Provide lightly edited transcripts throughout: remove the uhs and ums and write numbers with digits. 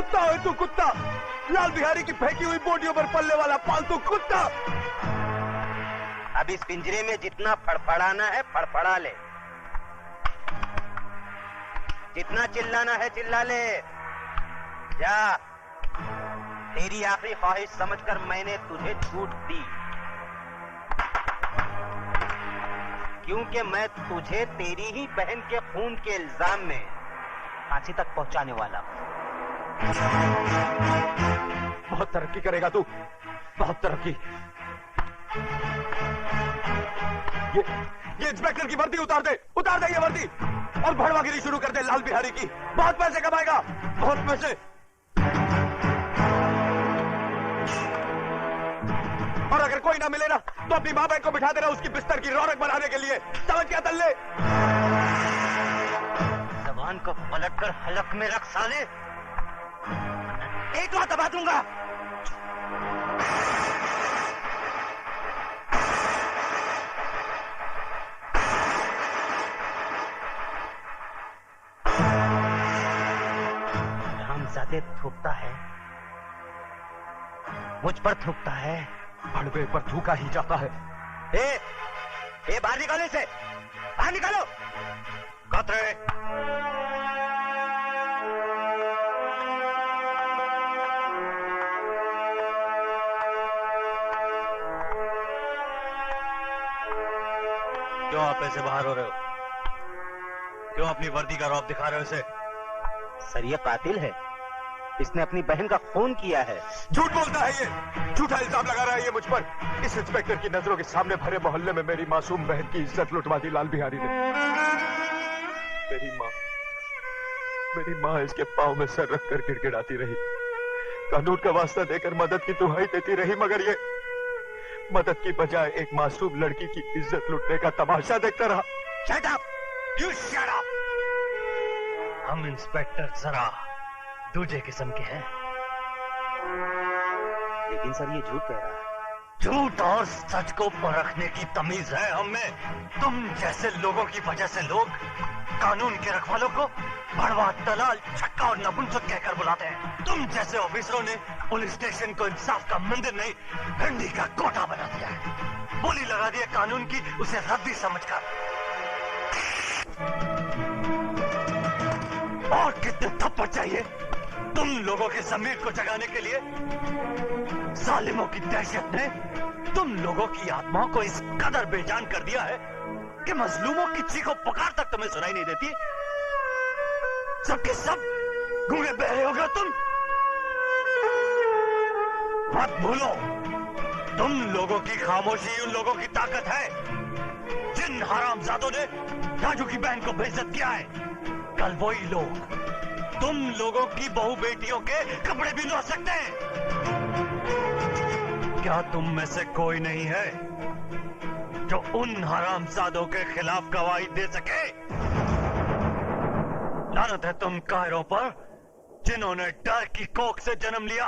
कुत्ता है तू, कुत्ता। लाल बिहारी की फेंकी हुई बोटियों पर पलने वाला पालतू कुत्ता। अब इस पिंजरे में जितना फड़फड़ाना है फड़फड़ा ले, जितना चिल्लाना है चिल्ला ले। जा, तेरी आखिरी ख्वाहिश समझकर मैंने तुझे छूट दी, क्योंकि मैं तुझे तेरी ही बहन के खून के इल्जाम में फांसी तक पहुंचाने वाला हूं। बहुत तरक्की करेगा तू, बहुत तरक्की। ये इंस्पेक्टर की वर्दी उतार दे, उतार दे ये वर्दी, और भड़वागिरी शुरू कर दे लाल बिहारी की। बहुत पैसे कमाएगा, बहुत पैसे। और अगर कोई ना मिले ना तो अपनी माँ बहन को बिठा देना उसकी बिस्तर की रौनक बनाने के लिए। समझ क्या तल्ले? जबान को पलटकर हलक में रख साले, एक बार दबा दूंगा। हमजादे थूकता है, मुझ पर थूकता है, भड़वे पर थूका ही जाता है। बाहर निकालो इसे, बाहर निकालो। कतरे क्यों आप ऐसे बाहर हो रहे हो? क्यों अपनी वर्दी का रौब दिखा रहे हो इसे? सर ये कातिल है, इसने अपनी बहन का खून किया है। झूठ बोलता है ये, झूठा इल्जाम लगा रहा है ये मुझ पर। इस इंस्पेक्टर की नजरों के सामने भरे मोहल्ले में मेरी मासूम बहन की इज्जत लुटवा दी लाल बिहारी ने। मेरी माँ इसके पांव में सर रखकर गिड़गिड़ाती रही, कानून का वास्ता देकर मदद की दुहाई देती रही, मगर ये मदद की बजाय एक मासूम लड़की की इज्जत लुटने का तमाशा देखता रहा। Shut up! You shut up! हम इंस्पेक्टर जरा दूसरे किस्म के हैं। लेकिन सर ये झूठ कह रहा है। झूठ और सच को परखने की तमीज है हम में। तुम जैसे लोगों की वजह से लोग कानून के रखवालों को भड़वा, दलाल, छक्का और नपुंसक कहकर बुलाते हैं। तुम जैसे ऑफिसरों ने पुलिस स्टेशन को इंसाफ का मंदिर नहीं, भिंडी का कोटा बना दिया है। बोली लगा दी है कानून की, उसे रद्दी समझकर। और कितने थप्पड़ चाहिए तुम लोगों के जमीर को जगाने के लिए? जालिमों की दहशत ने तुम लोगों की आत्माओं को इस कदर बेजान कर दिया है कि मजलूमों की चीखों पुकार तक तुम्हें सुनाई नहीं देती। सबके सब गूंगे बहरे हो गए तुम। मत भूलो, तुम लोगों की खामोशी उन लोगों की ताकत है जिन हरामजादों ने राजू की बहन को बेइज्जत किया है। कल वही लोग तुम लोगों की बहू बेटियों के कपड़े भी धो सकते हैं। क्या तुम में से कोई नहीं है जो उन हरामजादों के खिलाफ गवाही दे सके? लानत है तुम कायरों पर जिन्होंने डर की कोख से जन्म लिया।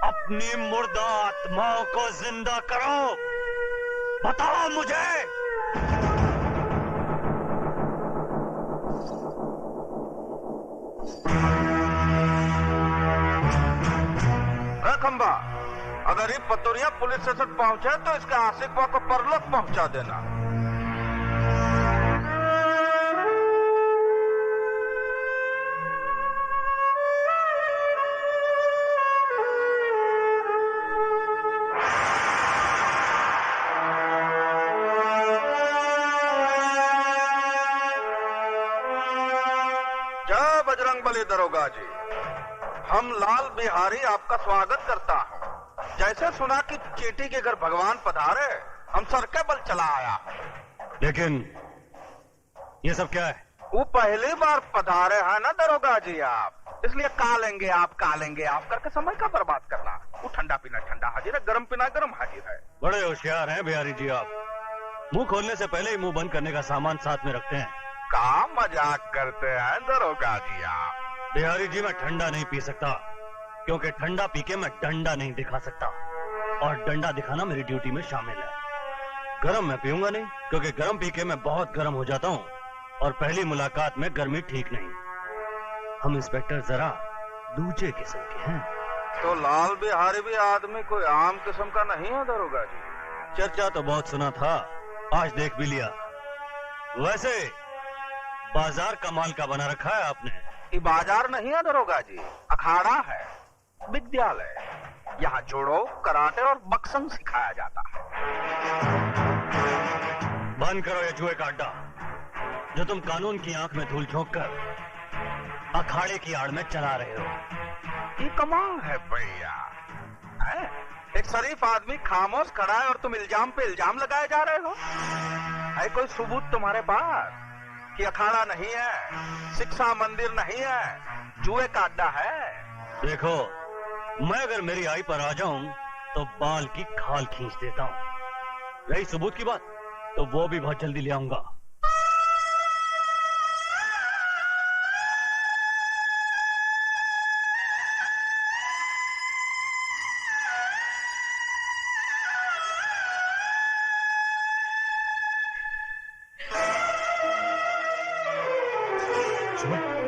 अपनी मुर्दा आत्माओं को जिंदा करो, बताओ मुझे। खंबा, अगर ये पतोरिया पुलिस स्टेशन पहुंचे तो इसके आशिकवा को परलोक पहुंचा देना। जय बजरंगबली दरोगा जी, हम लाल बिहारी आपका स्वागत करता हूँ। जैसे सुना कि चींटी के घर भगवान पधारे, हम सर के बल चला आया। लेकिन ये सब क्या है? वो पहली बार पधारे हैं ना दरोगा जी आप, इसलिए कालेंगे आप करके समय का बर्बाद करना। वो ठंडा पीना ठंडा हाजिर है, गर्म पीना गर्म हाजिर है। बड़े होशियार हैं बिहारी जी आप। मुंह खोलने से पहले ही मुंह बंद करने का सामान साथ में रखते हैं। का मजाक करते हैं दरोगा जी आप? बिहारी जी मैं ठंडा नहीं पी सकता, क्योंकि ठंडा पी के मैं डंडा नहीं दिखा सकता, और डंडा दिखाना मेरी ड्यूटी में शामिल है। गरम मैं पीऊंगा नहीं, क्योंकि गरम पी के मैं बहुत गर्म हो जाता हूँ, और पहली मुलाकात में गर्मी ठीक नहीं। हम इंस्पेक्टर जरा दूसरे किस्म के हैं। तो लाल बिहारी भी आदमी कोई आम किस्म का नहीं है दरोगा जी। चर्चा तो बहुत सुना था, आज देख भी लिया। वैसे बाजार कमाल का बना रखा है आपने। ये बाजार नहीं है दरोगा जी, अखाड़ा है, विद्यालय। यहाँ जुड़ो, कराटे और बक्संग सिखाया जाता है। बंद करो ये जुए का अड्डा, जो तुम कानून की आंख में धूल झोंक कर अखाड़े की आड़ में चला रहे हो। ये कमाल है भैया, एक शरीफ आदमी खामोश खड़ा है और तुम इल्जाम पे इल्जाम लगाए जा रहे हो। है कोई सबूत तुम्हारे पास कि अखाड़ा नहीं है, शिक्षा मंदिर नहीं है, जुए का अड्डा है? देखो, मैं अगर मेरी आई पर आ जाऊं तो बाल की खाल खींच देता हूं। रही सबूत की बात, तो वो भी बहुत जल्दी ले आऊंगा।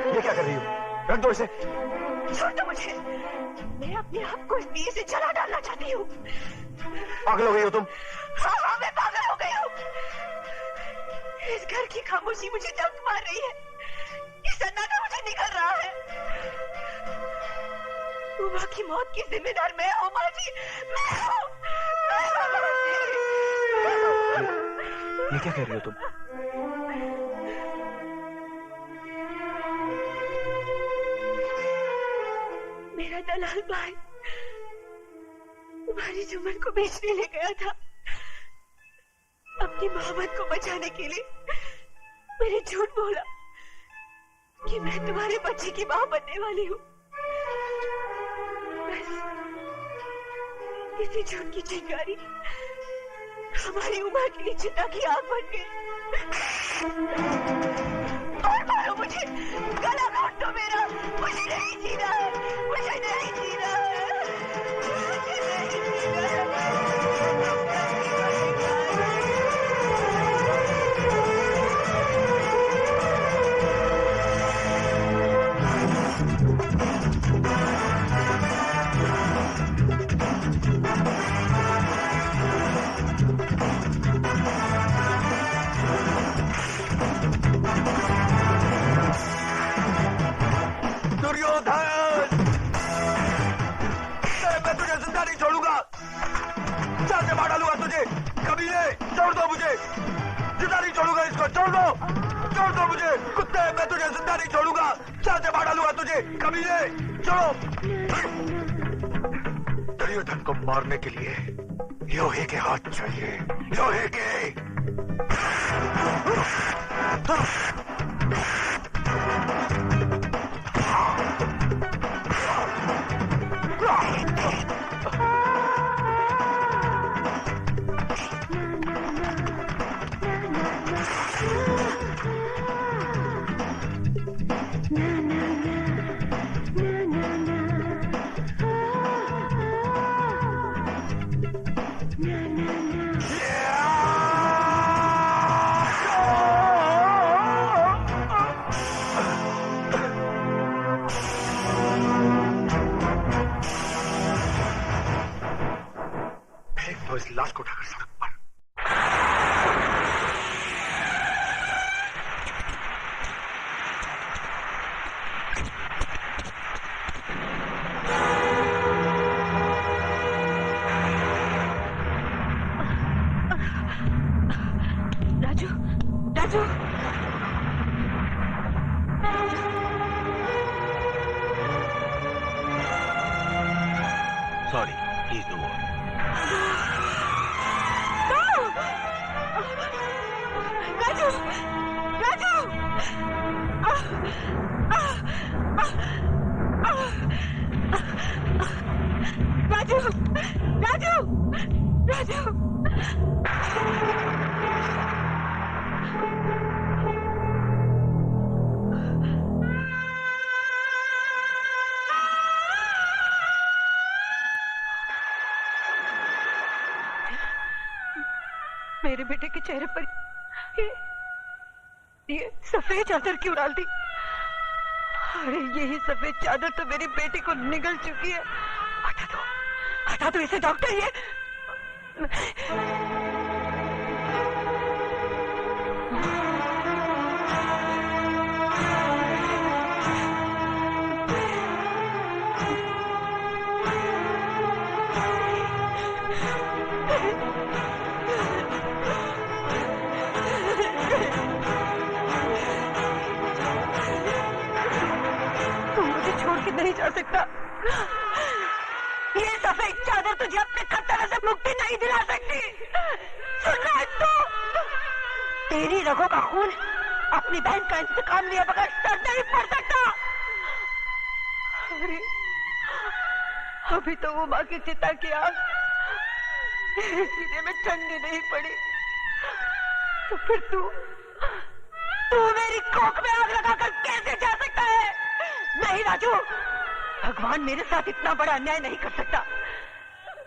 ये क्या कर रही हो? रख दो इसे। छोड़ दो मुझे, मैं अपने आप को इस दिए से जला डालना चाहती हूँ। पागल हो गई हो तुम? हाँ, मैं पागल हो गई हूँ। इस घर की खामोशी मुझे दर्द मार रही है, ये सन्नाटा मुझे निकल रहा है। उमा की मौत की जिम्मेदार मैं हूँ माँ जी, मैं हूँ। ये क्या कह रही हो तुम? मेरा दलाल भाई तुम्हारी जुम्मन को बेचने ले गया था। अपनी मोहब्बत को बचाने के लिए मैंने झूठ बोला कि मैं तुम्हारे बच्चे की मां बनने वाली हूँ। बस इसी झूठ की चिंगारी हमारी उम्र के लिए चिता की आग बन गई। और मारो मुझे, गला काट दो मेरा, मुझे नहीं जीना है, मुझे नहीं जीना है, मुझे नहीं जीना है। दुर्योधन, मैं तुझे जिंदा नहीं छोड़ूंगा। जान से मार डालूंगा तुझे। कमीने, छोड़ दो मुझे, जिंदा नहीं छोड़ूंगा इसको। छोड़ दो, छोड़ दो मुझे। कुत्ते, मैं तुझे जिंदा नहीं छोड़ूंगा। जान से मार डालूंगा तुझे। कमीने, छोड़ो। दुर्योधन को मारने के लिए लोहे के हाथ चाहिए, लोहे के। इस लाश को उठाकर सड़क पर। Raju, Raju, sorry, please no more. Raju, Raju, Raju, Raju, Raju. मेरे बेटे के चेहरे पर ये सफेद चादर क्यों डाल दी? अरे यही सफेद चादर तो मेरी बेटी को निगल चुकी है। हटा दो इसे डॉक्टर। ये नहीं जा सकता। ये सफेद चादर तुझे अपने खतरे से मुक्ति नहीं दिला सकती। सुन रहा है तू? तेरी रगों का खून अपनी बहन का इंतकाम लिया बगैर सर नहीं पड़ सकता। अरे अभी तो वो माँ की चिता की आग सीने में ठंडी नहीं पड़ी, तो फिर तू मेरी कोख में आग लगाकर कैसे जा सकता है? नहीं राजू, भगवान मेरे साथ इतना बड़ा अन्याय नहीं कर सकता।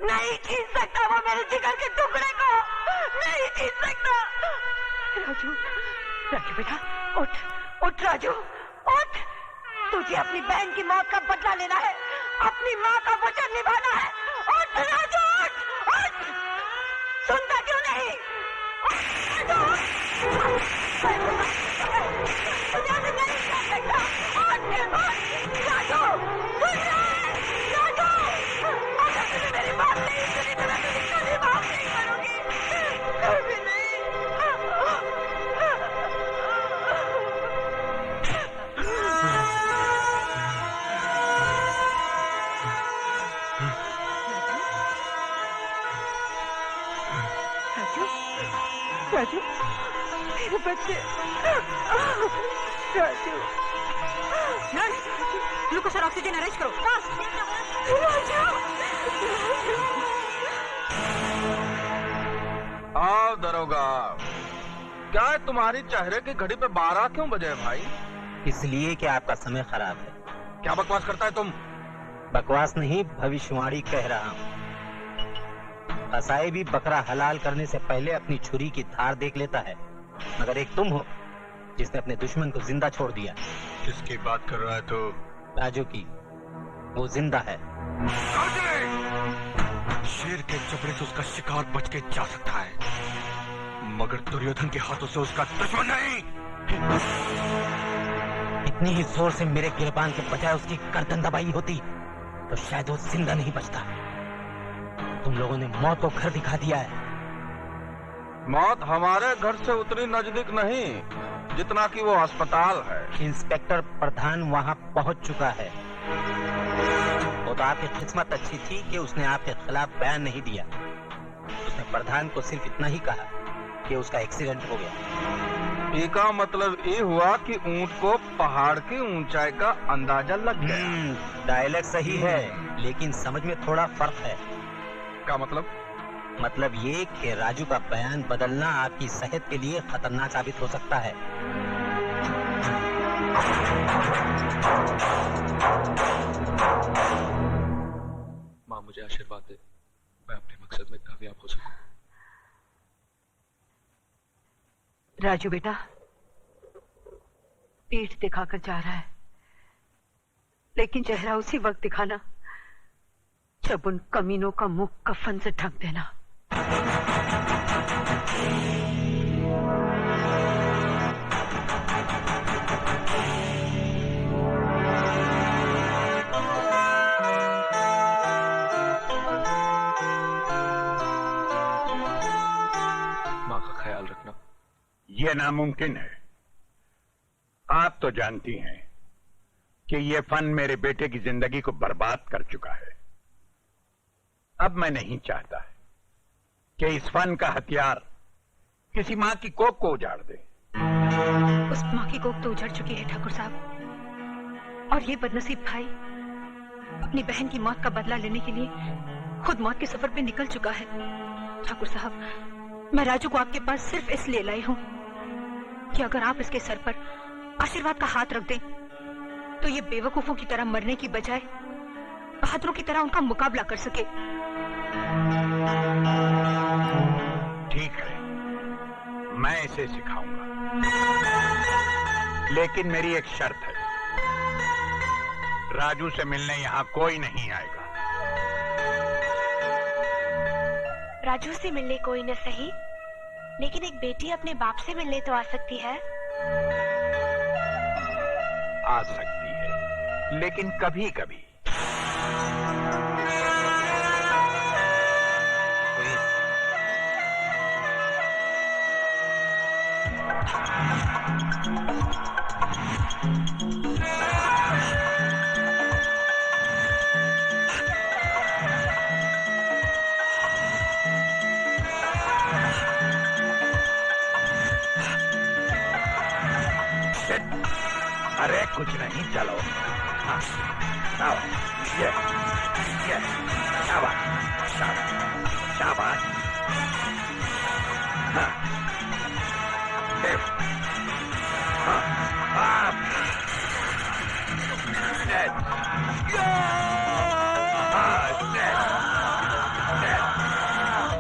नहीं छीन सकता वो मेरे जिगर के टुकड़े को, नहीं छीन सकता। राजू बेटा उठ राजू उठ। तुझे अपनी बहन की मौत का बदला लेना है, अपनी माँ का वचन निभाना है। उठ राजू उठ। सुनता क्यों नहीं? तुझे नहीं कर सकता। मेरी बात नहीं सुनी तो मैं तुझे कभी माफ नहीं करूंगी, कभी नहीं। राजू मेरे बच्चे। राजू नर्स, ग्लूकोज और ऑक्सीजन अरेंज करो। आओ दरोगा, क्या है तुम्हारी चेहरे की घड़ी पे 12 क्यों बजे भाई? इसलिए कि आपका समय खराब है। क्या बकवास करता है तुम? बकवास नहीं, भविष्यवाणी कह रहा हूँ। कसाई भी बकरा हलाल करने से पहले अपनी छुरी की धार देख लेता है, मगर एक तुम हो जिसने अपने दुश्मन को जिंदा छोड़ दिया। किसकी बात कर रहा है तो? राजू की। वो जिंदा है। शेर के जबड़े से उसका शिकार बच के जा सकता है, मगर दुर्योधन के हाथों से उसका दुश्मन नहीं। इतनी ही जोर से मेरे गिरबान के बजाय उसकी गर्दन दबाई होती तो शायद वो जिंदा नहीं बचता। तुम लोगों ने मौत को घर दिखा दिया है। मौत हमारे घर से उतनी नजदीक नहीं जितना कि वो अस्पताल है। इंस्पेक्टर प्रधान वहां पहुंच चुका है। वो तो आपकी किस्मत अच्छी थी कि उसने आपके खिलाफ बयान नहीं दिया। उसने प्रधान को सिर्फ इतना ही कहा कि उसका एक्सीडेंट हो गया। इसका मतलब ये हुआ कि ऊंट को पहाड़ की ऊंचाई का अंदाजा लग गया। डायलॉग सही है, लेकिन समझ में थोड़ा फर्क है। क्या मतलब? मतलब ये कि राजू का बयान बदलना आपकी सेहत के लिए खतरनाक साबित हो सकता है। माँ मुझे आशीर्वाद दे, मैं अपने मकसद में कामयाब हो सकूं। राजू बेटा, पीठ दिखाकर जा रहा है, लेकिन चेहरा उसी वक्त दिखाना जब उन कमीनों का मुंह कफन से ढक देना। माँ का ख्याल रखना। ये नामुमकिन है। आप तो जानती हैं कि ये फन मेरे बेटे की जिंदगी को बर्बाद कर चुका है। अब मैं नहीं चाहता कि इस फन का हथियार किसी मां की कोख को उजाड़ दे। उस मां की कोख तो उजड़ चुकी है ठाकुर साहब, और ये बदनसीब भाई अपनी बहन की मौत का बदला लेने के लिए खुद मौत के सफर पे निकल चुका है। ठाकुर साहब, मैं राजू को आपके पास सिर्फ इसलिए लाई हूं कि अगर आप इसके सर पर आशीर्वाद का हाथ रख दें तो ये बेवकूफों की तरह मरने की बजाय बहादुरों की तरह उनका मुकाबला कर सके। ठीक है, मैं इसे सिखाऊंगा, लेकिन मेरी एक शर्त है। राजू से मिलने यहाँ कोई नहीं आएगा। राजू से मिलने कोई न सही, लेकिन एक बेटी अपने बाप से मिलने तो आ सकती है। आ सकती है, लेकिन कभी कभी। अरे कुछ नहीं, चलो। हाँ, शाबाश, ये, शाबाश, शाबाश, शाबाश। हाँ, हाँ, हाँ, dead. हाँ, dead.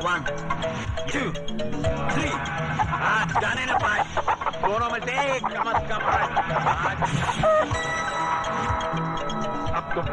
1, 2, 3. हाँ, जाने न पाए। दोनों में से एक कम से कम आज। अब तुम